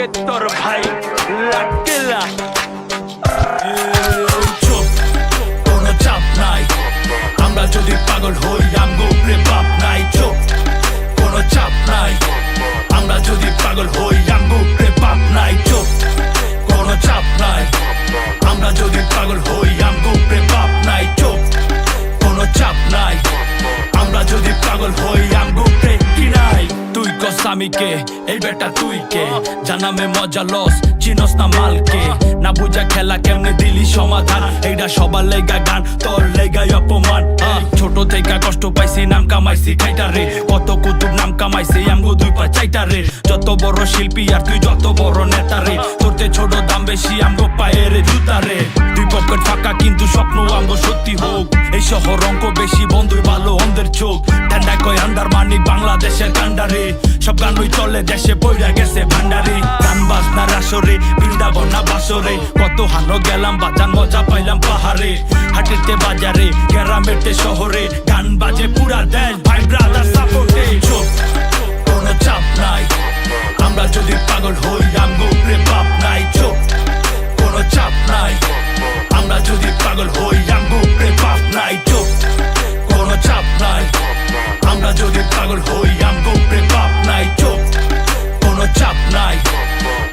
লাগে তোর ভাই লাকেলা চুপ, কোনো চাপ নাই। আমরা যদি পাগল হই আমগো উপরে বাপ নাই। চুপ, কোনো চাপ নাই। আমরা যদি পাগল হই আমগো উপরে বাপ নাই। চুপ, কোনো চাপ নাই। আমরা যদি পাগল হই আমগো উপরে বাপ নাই। চুপ, কোনো চাপ নাই। আমরা যদি পাগল হই আমগো উপরে কি নাই। তুই কস আমি কে, এই বেটা তুই কে? জানামে মজা লস, চিনস না মালকে। না বুঝা খেলা কেমনে দিলি সমাধান। এইটা সবার লেগা গান, তোর লেগাই অপমান। ছোট থেকে কষ্ট পাইছি, নাম কামাইছি খাইটারে। কত কুতুব নাম কামাইছি আমগো দুই পা চাইটারে। যত বড় শিল্পী আর তুই যত বড় নেতারে। তোরতে ছোট দাম বেশি আমগো পায়ের জুতারে। দুই পকেট ফাঁকা কিন্তু স্বপ্ন আমগো সত্যি হোক। এই শহর অঙ্ক বেশি, বন্ধুই ভালো অন্ধের চোখ। ঠান্ডা কয় আন্ডার মানি বাংলাদেশের কান্ডারে। সব গানই চলে দেশে বইরা গেছে ভান্ডারে। গান বাজনার আসরে, বৃন্দাবন না বাসরে। কত হানো গেলাম বাজান, মজা পাইলাম পাহাড়ে। হাটেতে বাজারে, গ্রামেতে শহরে। গান বাজে পুরা দেশ, ভাই ব্রাদার সাপোর্টে। চুপ, কোনো চাপ নাই। আমরা যদি পাগল হই আমগো উপরে বাপ নাই। চুপ, কোনো চাপ নাই। আমরা যদি পাগল হই আমগো উপরে বাপ নাই। চুপ, কোনো চাপ নাই। আমরা যদি পাগল হই আমগো উপরে বাপ নাই। চুপ, কোনো চাপ নাই।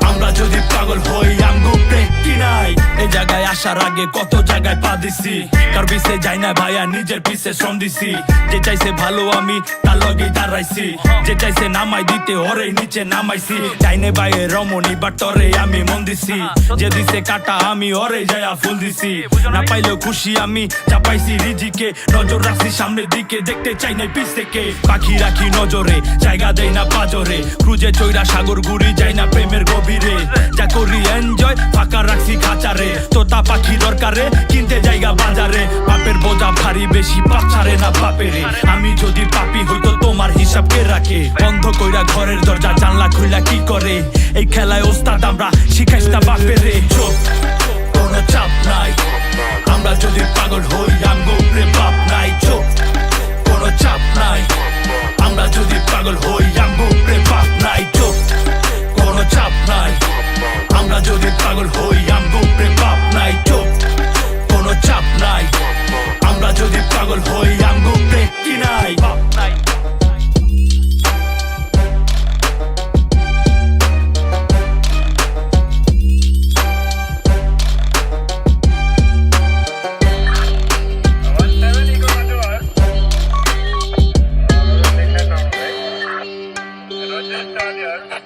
আমরা যদি পাগল হই আমগো উপরে কি নাই। এই জায়গায় আসার আগে কত জায়গায় পা দিছি। কার পিছে যাই না ভাইয়া, নিজের পিছে শ্রম দিছি। যে চাইছে ভালো আমি তার লগেই দাঁড়াইছি। যে চাইছে নামাই দিতে ওরে নিচে নামাইছি। চাইনে বাইরে রমণী বাট তরে আমি মন দিছি। যে দিছে কাটা আমি ওরে যায়া ফুল দিছি। না পাইলেও খুশি আমি চাপাইছি রিজিকে। নজর রাখছি সামনের দিকে, দেখতে চাই না পিছ থেকে। পাখি রাখি নজরে, জায়গা দেই না পাজরে। ক্রুজে চৈরা সাগর ঘুরি, যাই না প্রেমের গভীরে। যা করি এনজয়, ফাঁকা রাখছি খাঁচারে। তোতা পাখি দরকারে, কিনতে জায়গা বাজারে। বাপের বোঝা ভারী বেশি, বাচ্চারে না বাপেরে। আমি যদি পাপি হইতো তোমার হিসাব কে রাখে? বন্ধ কইরা ঘরের দরজা জানলা খুইলা কি করে? এই খেলায় ওস্তাদ আমরা, শিখাইস না বাপেরে। চুপ, কোনো চাপ নাই। আমরা যদি পাগল হই আমগো উপরে বাপ নাই। চুপ, কোনো চাপ নাই। আমরা যদি পাগল হই আমগো উপরে বাপ নাই। চুপ, কোনো চাপ নাই। আমরা যদি পাগল হই আমগো উপরে বাপ নাই। চুপ, কোনো চাপ নাই। আমরা যদি পাগল হই আমগো উপরে কি নাই। বাপ নাই। Roger,